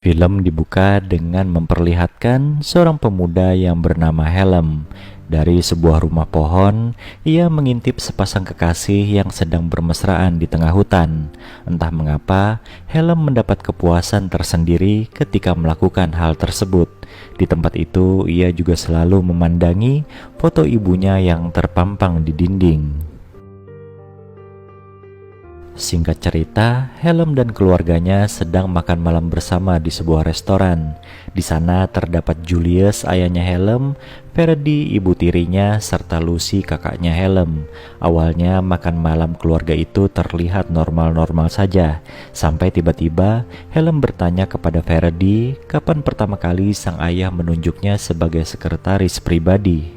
Film dibuka dengan memperlihatkan seorang pemuda yang bernama Helm. Dari sebuah rumah pohon, ia mengintip sepasang kekasih yang sedang bermesraan di tengah hutan. Entah mengapa, Helm mendapat kepuasan tersendiri ketika melakukan hal tersebut. Di tempat itu, ia juga selalu memandangi foto ibunya yang terpampang di dinding. Singkat cerita, Helm dan keluarganya sedang makan malam bersama di sebuah restoran. Di sana terdapat Julius, ayahnya Helm, Verdi, ibu tirinya, serta Lucy, kakaknya Helm. Awalnya makan malam keluarga itu terlihat normal-normal saja, sampai tiba-tiba Helm bertanya kepada Verdi kapan pertama kali sang ayah menunjuknya sebagai sekretaris pribadi.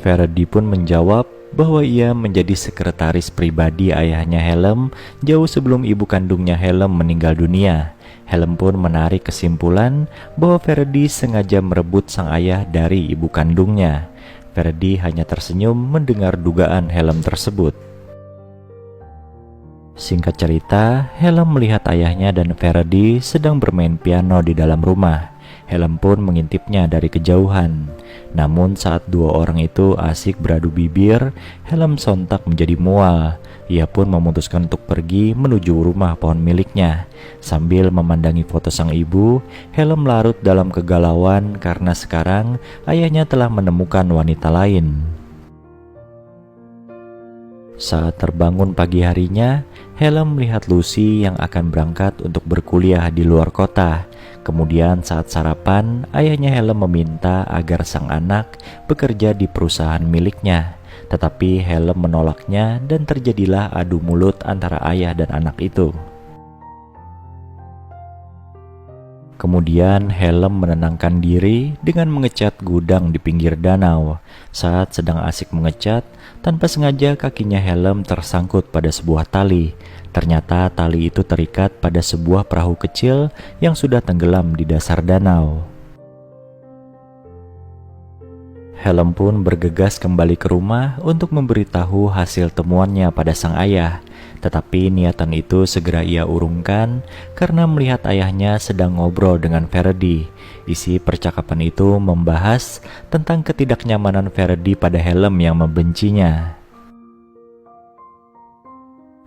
Verdi pun menjawab bahwa ia menjadi sekretaris pribadi ayahnya Helm jauh sebelum ibu kandungnya Helm meninggal dunia. Helm pun menarik kesimpulan bahwa Verdi sengaja merebut sang ayah dari ibu kandungnya. Verdi hanya tersenyum mendengar dugaan Helm tersebut. Singkat cerita, Helm melihat ayahnya dan Verdi sedang bermain piano di dalam rumah. Helm pun mengintipnya dari kejauhan. Namun saat dua orang itu asik beradu bibir, Helm sontak menjadi mual. Ia pun memutuskan untuk pergi menuju rumah pohon miliknya. Sambil memandangi foto sang ibu, Helm larut dalam kegalauan karena sekarang ayahnya telah menemukan wanita lain. Saat terbangun pagi harinya, Helm melihat Lucy yang akan berangkat untuk berkuliah di luar kota. Kemudian saat sarapan, ayahnya Helm meminta agar sang anak bekerja di perusahaan miliknya. Tetapi Helm menolaknya dan terjadilah adu mulut antara ayah dan anak itu. Kemudian Helm menenangkan diri dengan mengecat gudang di pinggir danau. Saat sedang asik mengecat, tanpa sengaja kakinya Helm tersangkut pada sebuah tali. Ternyata tali itu terikat pada sebuah perahu kecil yang sudah tenggelam di dasar danau. Helm pun bergegas kembali ke rumah untuk memberitahu hasil temuannya pada sang ayah. Tetapi niatan itu segera ia urungkan karena melihat ayahnya sedang ngobrol dengan Verdi. Isi percakapan itu membahas tentang ketidaknyamanan Verdi pada Helm yang membencinya.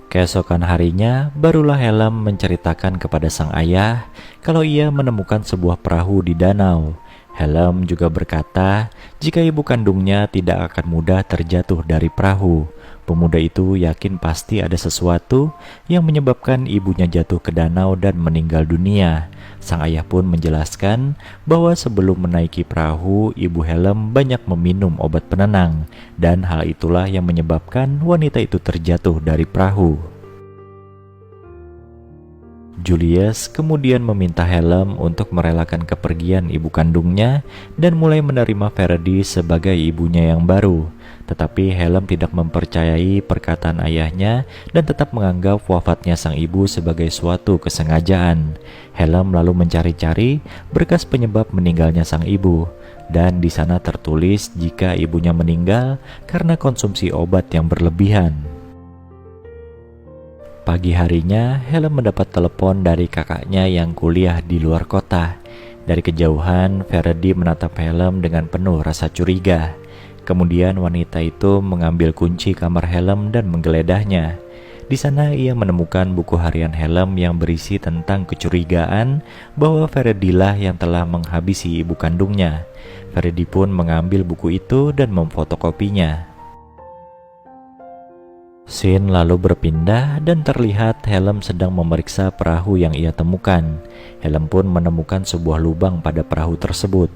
Keesokan harinya, barulah Helm menceritakan kepada sang ayah kalau ia menemukan sebuah perahu di danau. Helm juga berkata jika ibu kandungnya tidak akan mudah terjatuh dari perahu. Pemuda itu yakin pasti ada sesuatu yang menyebabkan ibunya jatuh ke danau dan meninggal dunia. Sang ayah pun menjelaskan bahwa sebelum menaiki perahu, ibu Helm banyak meminum obat penenang, dan hal itulah yang menyebabkan wanita itu terjatuh dari perahu. Julius kemudian meminta Helm untuk merelakan kepergian ibu kandungnya dan mulai menerima Verdi sebagai ibunya yang baru. Tetapi Helm tidak mempercayai perkataan ayahnya dan tetap menganggap wafatnya sang ibu sebagai suatu kesengajaan. Helm lalu mencari-cari berkas penyebab meninggalnya sang ibu, dan di sana tertulis jika ibunya meninggal karena konsumsi obat yang berlebihan. Pagi harinya, Helm mendapat telepon dari kakaknya yang kuliah di luar kota. Dari kejauhan, Verdi menatap Helm dengan penuh rasa curiga. Kemudian wanita itu mengambil kunci kamar Helm dan menggeledahnya. Di sana ia menemukan buku harian Helm yang berisi tentang kecurigaan bahwa Verdilah yang telah menghabisi ibu kandungnya. Verdi pun mengambil buku itu dan memfotokopinya. Scene lalu berpindah dan terlihat Helm sedang memeriksa perahu yang ia temukan. Helm pun menemukan sebuah lubang pada perahu tersebut.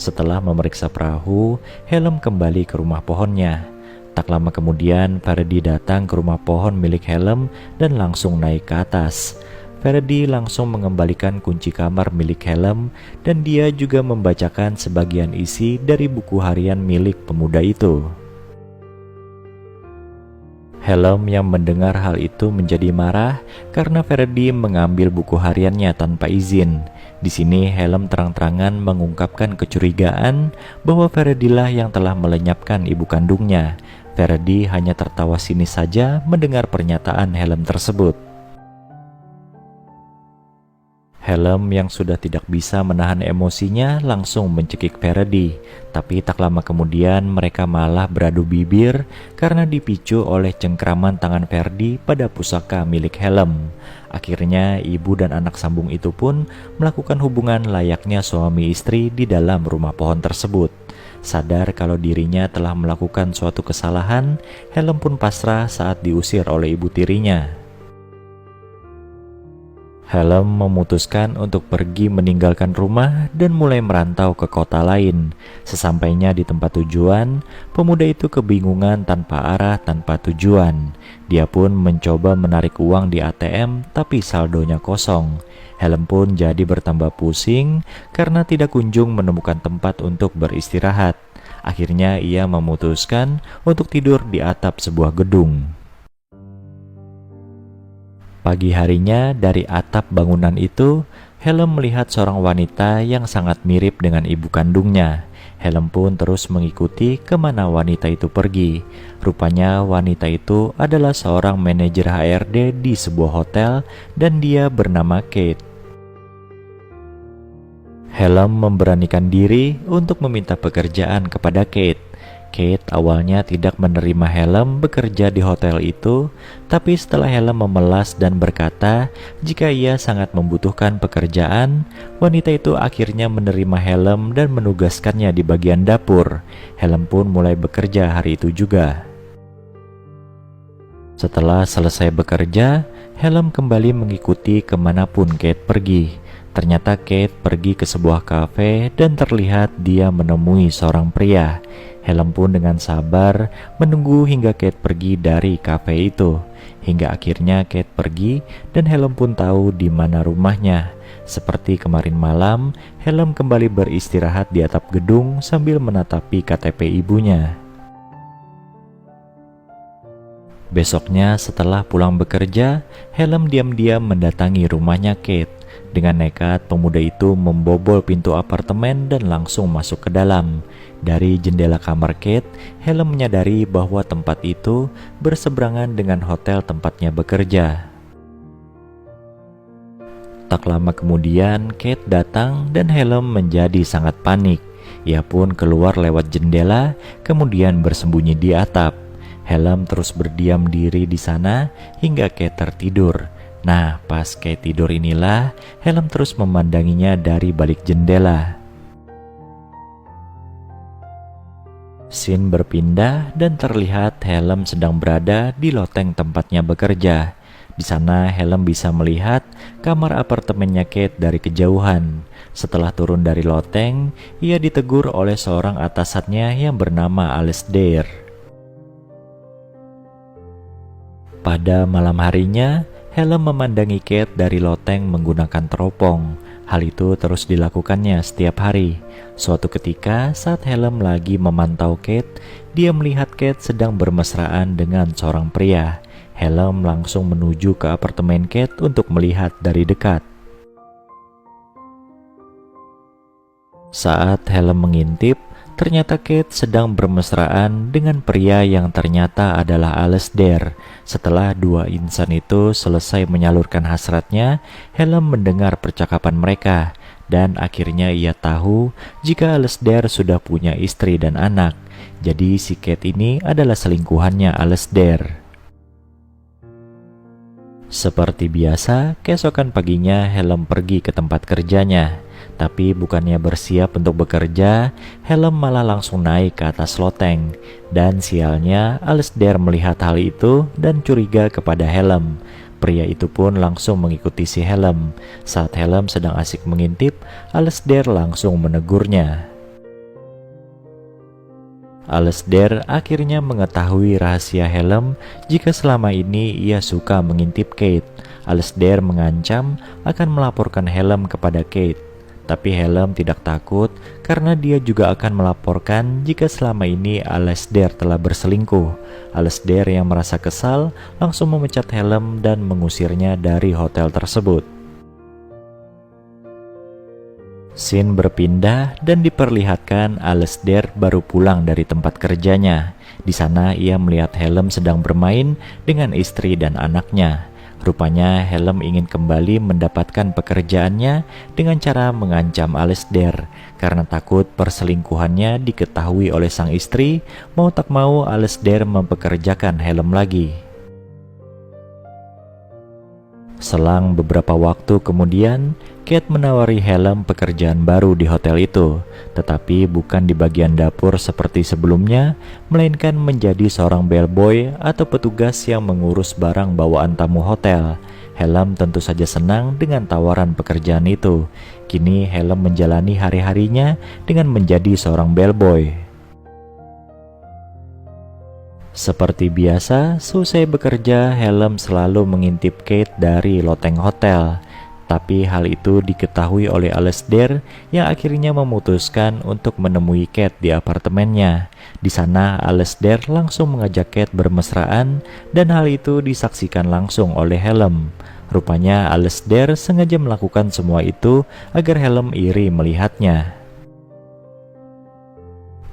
Setelah memeriksa perahu, Helm kembali ke rumah pohonnya. Tak lama kemudian, Verdi datang ke rumah pohon milik Helm dan langsung naik ke atas. Verdi langsung mengembalikan kunci kamar milik Helm dan dia juga membacakan sebagian isi dari buku harian milik pemuda itu. Helm yang mendengar hal itu menjadi marah karena Verdi mengambil buku hariannya tanpa izin. Di sini Helm terang-terangan mengungkapkan kecurigaan bahwa Verdilah yang telah melenyapkan ibu kandungnya. Verdi hanya tertawa sinis saja mendengar pernyataan Helm tersebut. Helm yang sudah tidak bisa menahan emosinya langsung mencekik Faraday, tapi tak lama kemudian mereka malah beradu bibir karena dipicu oleh cengkraman tangan Faraday pada pusaka milik Helm. Akhirnya ibu dan anak sambung itu pun melakukan hubungan layaknya suami istri di dalam rumah pohon tersebut. Sadar kalau dirinya telah melakukan suatu kesalahan, Helm pun pasrah saat diusir oleh ibu tirinya. Helm memutuskan untuk pergi meninggalkan rumah dan mulai merantau ke kota lain. Sesampainya di tempat tujuan, pemuda itu kebingungan tanpa arah tanpa tujuan. Dia pun mencoba menarik uang di ATM tapi saldonya kosong. Helm pun jadi bertambah pusing karena tidak kunjung menemukan tempat untuk beristirahat. Akhirnya ia memutuskan untuk tidur di atap sebuah gedung. Pagi harinya dari atap bangunan itu, Helm melihat seorang wanita yang sangat mirip dengan ibu kandungnya. Helm pun terus mengikuti kemana wanita itu pergi. Rupanya wanita itu adalah seorang manajer HRD di sebuah hotel dan dia bernama Kate. Helm memberanikan diri untuk meminta pekerjaan kepada Kate. Kate awalnya tidak menerima Helm bekerja di hotel itu, tapi setelah Helm memelas dan berkata jika ia sangat membutuhkan pekerjaan, wanita itu akhirnya menerima Helm dan menugaskannya di bagian dapur. Helm pun mulai bekerja hari itu juga. Setelah selesai bekerja, Helm kembali mengikuti kemanapun Kate pergi. Ternyata Kate pergi ke sebuah kafe dan terlihat dia menemui seorang pria. Helm pun dengan sabar menunggu hingga Kate pergi dari kafe itu. Hingga akhirnya Kate pergi dan Helm pun tahu di mana rumahnya. Seperti kemarin malam, Helm kembali beristirahat di atap gedung sambil menatapi KTP ibunya. Besoknya setelah pulang bekerja, Helm diam-diam mendatangi rumahnya Kate. Dengan nekat, pemuda itu membobol pintu apartemen dan langsung masuk ke dalam. Dari jendela kamar Kate, Helm menyadari bahwa tempat itu berseberangan dengan hotel tempatnya bekerja. Tak lama kemudian, Kate datang dan Helm menjadi sangat panik. Ia pun keluar lewat jendela, kemudian bersembunyi di atap. Helm terus berdiam diri di sana hingga Kate tertidur. Nah, pas Kate tidur inilah, Helm terus memandanginya dari balik jendela. Scene berpindah dan terlihat Helm sedang berada di loteng tempatnya bekerja. Di sana Helm bisa melihat kamar apartemennya Kate dari kejauhan. Setelah turun dari loteng, ia ditegur oleh seorang atasannya yang bernama Alasdair. Pada malam harinya, Helm memandangi Kate dari loteng menggunakan teropong. Hal itu terus dilakukannya setiap hari. Suatu ketika saat Helm lagi memantau Kate, dia melihat Kate sedang bermesraan dengan seorang pria. Helm langsung menuju ke apartemen Kate untuk melihat dari dekat. Saat Helm mengintip, ternyata Kate sedang bermesraan dengan pria yang ternyata adalah Alasdair. Setelah dua insan itu selesai menyalurkan hasratnya, Helm mendengar percakapan mereka. Dan akhirnya ia tahu jika Alasdair sudah punya istri dan anak. Jadi si Kate ini adalah selingkuhannya Alasdair. Seperti biasa, keesokan paginya Helm pergi ke tempat kerjanya. Tapi bukannya bersiap untuk bekerja, Helm malah langsung naik ke atas loteng. Dan sialnya, Alasdair melihat hal itu dan curiga kepada Helm. Pria itu pun langsung mengikuti si Helm. Saat Helm sedang asik mengintip, Alasdair langsung menegurnya. Alasdair akhirnya mengetahui rahasia Helm jika selama ini ia suka mengintip Kate. Alasdair mengancam akan melaporkan Helm kepada Kate. Tapi Helm tidak takut karena dia juga akan melaporkan jika selama ini Alasdair telah berselingkuh. Alasdair yang merasa kesal langsung memecat Helm dan mengusirnya dari hotel tersebut. Scene berpindah dan diperlihatkan Alasdair baru pulang dari tempat kerjanya. Di sana ia melihat Helm sedang bermain dengan istri dan anaknya. Rupanya Helm ingin kembali mendapatkan pekerjaannya dengan cara mengancam Alasdair karena takut perselingkuhannya diketahui oleh sang istri. Mau tak mau Alasdair mempekerjakan Helm lagi. Selang beberapa waktu kemudian, Kate menawari Helm pekerjaan baru di hotel itu, tetapi bukan di bagian dapur seperti sebelumnya, melainkan menjadi seorang bellboy atau petugas yang mengurus barang bawaan tamu hotel. Helm tentu saja senang dengan tawaran pekerjaan itu. Kini Helm menjalani hari-harinya dengan menjadi seorang bellboy. Seperti biasa, selesai bekerja, Helm selalu mengintip Kate dari loteng hotel. Tapi hal itu diketahui oleh Alasdair yang akhirnya memutuskan untuk menemui Kate di apartemennya. Di sana, Alasdair langsung mengajak Kate bermesraan dan hal itu disaksikan langsung oleh Helm. Rupanya Alasdair sengaja melakukan semua itu agar Helm iri melihatnya.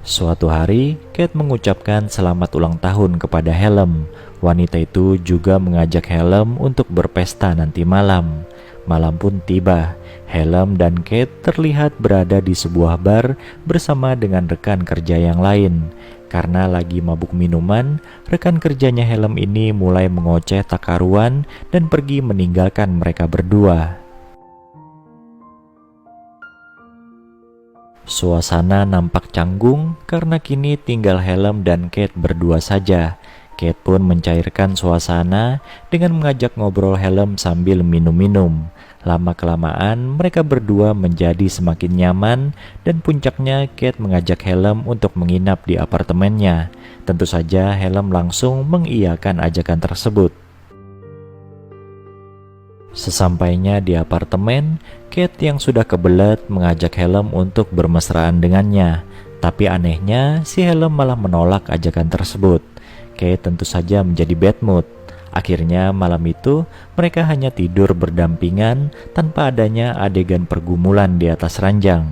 Suatu hari, Kate mengucapkan selamat ulang tahun kepada Helm. Wanita itu juga mengajak Helm untuk berpesta nanti malam. Malam pun tiba. Helm dan Kate terlihat berada di sebuah bar bersama dengan rekan kerja yang lain. Karena lagi mabuk minuman, rekan kerjanya Helm ini mulai mengoceh tak karuan dan pergi meninggalkan mereka berdua. Suasana nampak canggung karena kini tinggal Helm dan Kate berdua saja. Kate pun mencairkan suasana dengan mengajak ngobrol Helm sambil minum-minum. Lama-kelamaan mereka berdua menjadi semakin nyaman dan puncaknya Kate mengajak Helm untuk menginap di apartemennya. Tentu saja Helm langsung mengiyakan ajakan tersebut. Sesampainya di apartemen, Kate yang sudah kebelet mengajak Helm untuk bermesraan dengannya. Tapi anehnya, si Helm malah menolak ajakan tersebut. Kate tentu saja menjadi bad mood. Akhirnya malam itu, mereka hanya tidur berdampingan tanpa adanya adegan pergumulan di atas ranjang.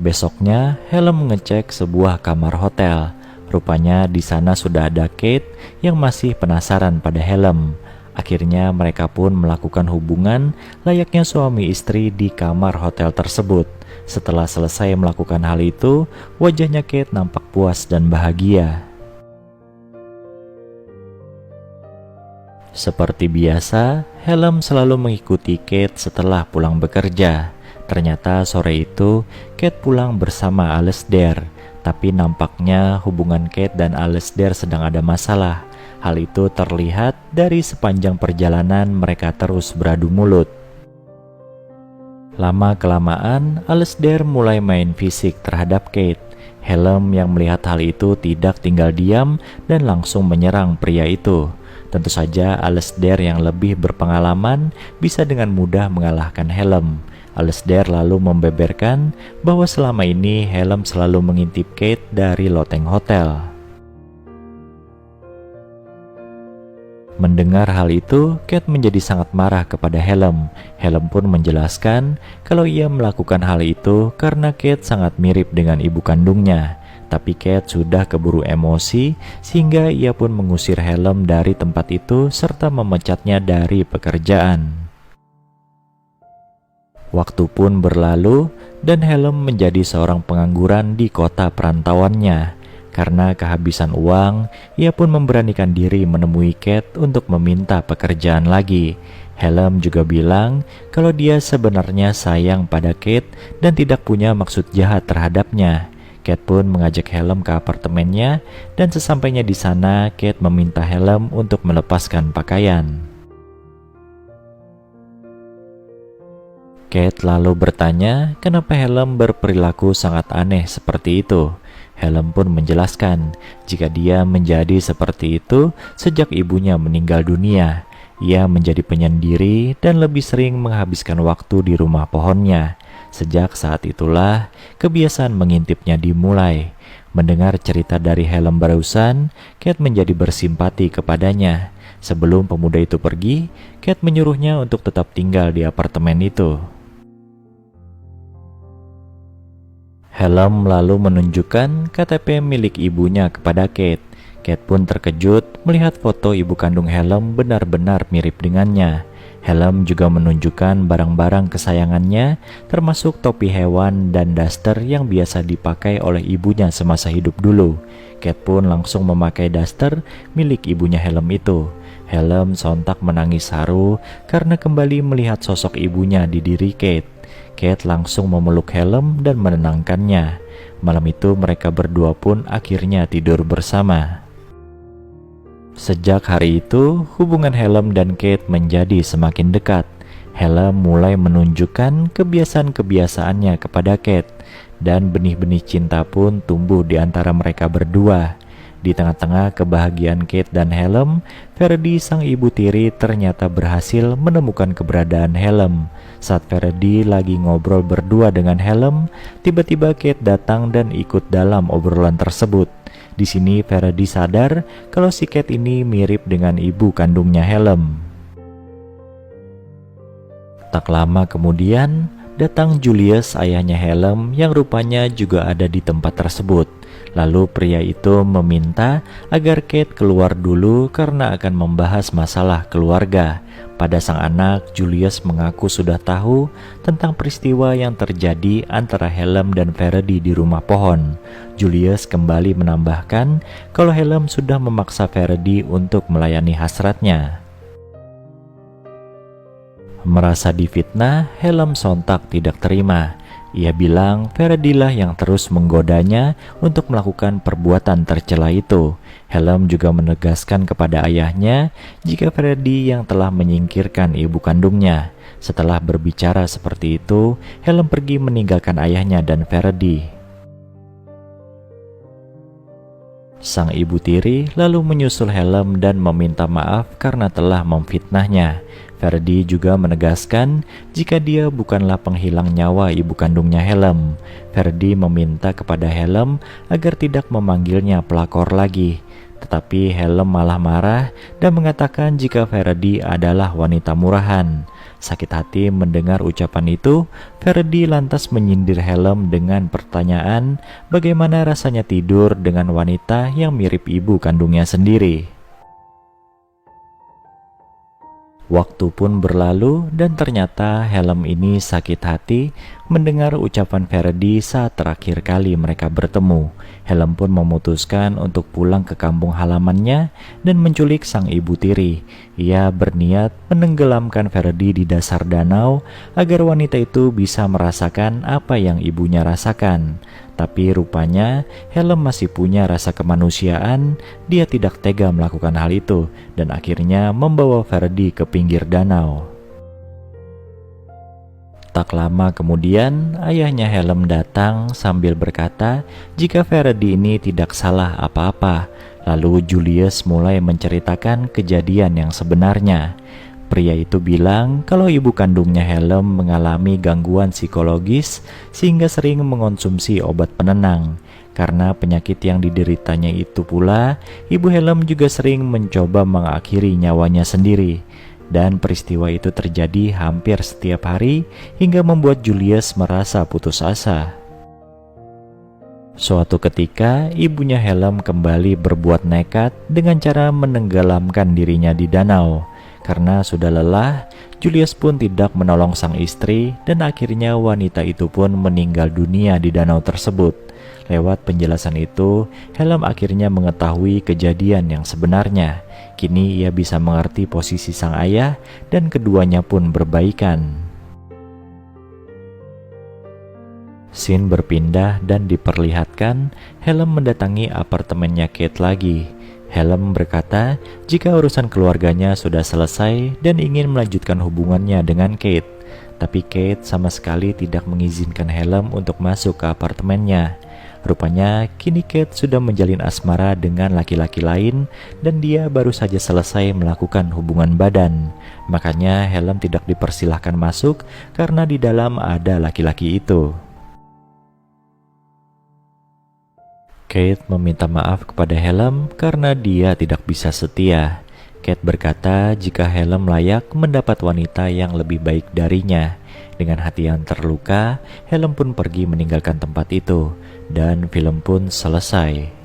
Besoknya, Helm mengecek sebuah kamar hotel. Rupanya di sana sudah ada Kate yang masih penasaran pada Helm. Akhirnya mereka pun melakukan hubungan layaknya suami istri di kamar hotel tersebut. Setelah selesai melakukan hal itu, wajahnya Kate nampak puas dan bahagia. Seperti biasa, Helm selalu mengikuti Kate setelah pulang bekerja. Ternyata sore itu, Kate pulang bersama Alasdair. Tapi nampaknya hubungan Kate dan Alasdair sedang ada masalah. Hal itu terlihat dari sepanjang perjalanan mereka terus beradu mulut. Lama-kelamaan, Alasdair mulai main fisik terhadap Kate. Helm yang melihat hal itu tidak tinggal diam dan langsung menyerang pria itu. Tentu saja Alasdair yang lebih berpengalaman bisa dengan mudah mengalahkan Helm. Alasdair lalu membeberkan bahwa selama ini Helm selalu mengintip Kate dari loteng hotel. Mendengar hal itu, Kate menjadi sangat marah kepada Helm. Helm pun menjelaskan kalau ia melakukan hal itu karena Kate sangat mirip dengan ibu kandungnya. Tapi Kate sudah keburu emosi sehingga ia pun mengusir Helm dari tempat itu serta memecatnya dari pekerjaan. Waktu pun berlalu dan Helm menjadi seorang pengangguran di kota perantauannya. Karena kehabisan uang, ia pun memberanikan diri menemui Kate untuk meminta pekerjaan lagi. Helm juga bilang kalau dia sebenarnya sayang pada Kate dan tidak punya maksud jahat terhadapnya. Kate pun mengajak Helm ke apartemennya dan sesampainya di sana, Kate meminta Helm untuk melepaskan pakaian. Kate lalu bertanya kenapa Helm berperilaku sangat aneh seperti itu. Helm pun menjelaskan jika dia menjadi seperti itu sejak ibunya meninggal dunia. Ia menjadi penyendiri dan lebih sering menghabiskan waktu di rumah pohonnya. Sejak saat itulah kebiasaan mengintipnya dimulai. Mendengar cerita dari Helm barusan, Kate menjadi bersimpati kepadanya. Sebelum pemuda itu pergi, Kate menyuruhnya untuk tetap tinggal di apartemen itu. Helm lalu menunjukkan KTP milik ibunya kepada Kate. Kate pun terkejut melihat foto ibu kandung Helm benar-benar mirip dengannya. Helm juga menunjukkan barang-barang kesayangannya, termasuk topi hewan dan daster yang biasa dipakai oleh ibunya semasa hidup dulu. Kate pun langsung memakai daster milik ibunya Helm itu. Helm sontak menangis haru karena kembali melihat sosok ibunya di diri Kate. Kate langsung memeluk Helm dan menenangkannya. Malam itu mereka berdua pun akhirnya tidur bersama. Sejak hari itu, hubungan Helm dan Kate menjadi semakin dekat. Helm mulai menunjukkan kebiasaan-kebiasaannya kepada Kate, dan benih-benih cinta pun tumbuh di antara mereka berdua. Di tengah-tengah kebahagiaan Kate dan Helm, Ferdy sang ibu tiri ternyata berhasil menemukan keberadaan Helm. Saat Ferdy lagi ngobrol berdua dengan Helm, tiba-tiba Kate datang dan ikut dalam obrolan tersebut. Di sini Ferdy sadar kalau si Kate ini mirip dengan ibu kandungnya Helm. Tak lama kemudian, datang Julius, ayahnya Helm, yang rupanya juga ada di tempat tersebut. Lalu pria itu meminta agar Kate keluar dulu karena akan membahas masalah keluarga. Pada sang anak, Julius mengaku sudah tahu tentang peristiwa yang terjadi antara Helm dan Ferdy di rumah pohon. Julius kembali menambahkan kalau Helm sudah memaksa Ferdy untuk melayani hasratnya. Merasa difitnah, Helm sontak tidak terima. Ia bilang Ferdy lah yang terus menggodanya untuk melakukan perbuatan tercela itu. Helm juga menegaskan kepada ayahnya jika Ferdy yang telah menyingkirkan ibu kandungnya. Setelah berbicara seperti itu, Helm pergi meninggalkan ayahnya dan Ferdy. Sang ibu tiri lalu menyusul Helm dan meminta maaf karena telah memfitnahnya. Ferdy juga menegaskan jika dia bukanlah penghilang nyawa ibu kandungnya Helm. Ferdy meminta kepada Helm agar tidak memanggilnya pelakor lagi. Tetapi Helm malah marah dan mengatakan jika Ferdy adalah wanita murahan. Sakit hati mendengar ucapan itu, Ferdy lantas menyindir Helm dengan pertanyaan bagaimana rasanya tidur dengan wanita yang mirip ibu kandungnya sendiri. Waktu pun berlalu dan ternyata Helm ini sakit hati mendengar ucapan Ferdy saat terakhir kali mereka bertemu. Helm pun memutuskan untuk pulang ke kampung halamannya dan menculik sang ibu tiri. Ia berniat menenggelamkan Ferdy di dasar danau agar wanita itu bisa merasakan apa yang ibunya rasakan. Tapi rupanya Helm masih punya rasa kemanusiaan. Dia tidak tega melakukan hal itu dan akhirnya membawa Ferdy ke pinggir danau. Tak lama kemudian, ayahnya Helm datang sambil berkata jika Ferdy ini tidak salah apa-apa. Lalu Julius mulai menceritakan kejadian yang sebenarnya. Pria itu bilang kalau ibu kandungnya Helm mengalami gangguan psikologis sehingga sering mengonsumsi obat penenang. Karena penyakit yang dideritanya itu pula, ibu Helm juga sering mencoba mengakhiri nyawanya sendiri. Dan peristiwa itu terjadi hampir setiap hari hingga membuat Julius merasa putus asa. Suatu ketika, ibunya Helm kembali berbuat nekat dengan cara menenggelamkan dirinya di danau. Karena sudah lelah, Julius pun tidak menolong sang istri dan akhirnya wanita itu pun meninggal dunia di danau tersebut. Lewat penjelasan itu, Helm akhirnya mengetahui kejadian yang sebenarnya. Kini ia bisa mengerti posisi sang ayah dan keduanya pun berbaikan. Scene berpindah dan diperlihatkan Helm mendatangi apartemennya Kate lagi. Helm berkata jika urusan keluarganya sudah selesai dan ingin melanjutkan hubungannya dengan Kate. Tapi Kate sama sekali tidak mengizinkan Helm untuk masuk ke apartemennya. Rupanya kini Kate sudah menjalin asmara dengan laki-laki lain dan dia baru saja selesai melakukan hubungan badan. Makanya Helm tidak dipersilahkan masuk karena di dalam ada laki-laki itu. Kate meminta maaf kepada Helm karena dia tidak bisa setia. Kate berkata jika Helm layak mendapat wanita yang lebih baik darinya. Dengan hati yang terluka, Helm pun pergi meninggalkan tempat itu, dan film pun selesai.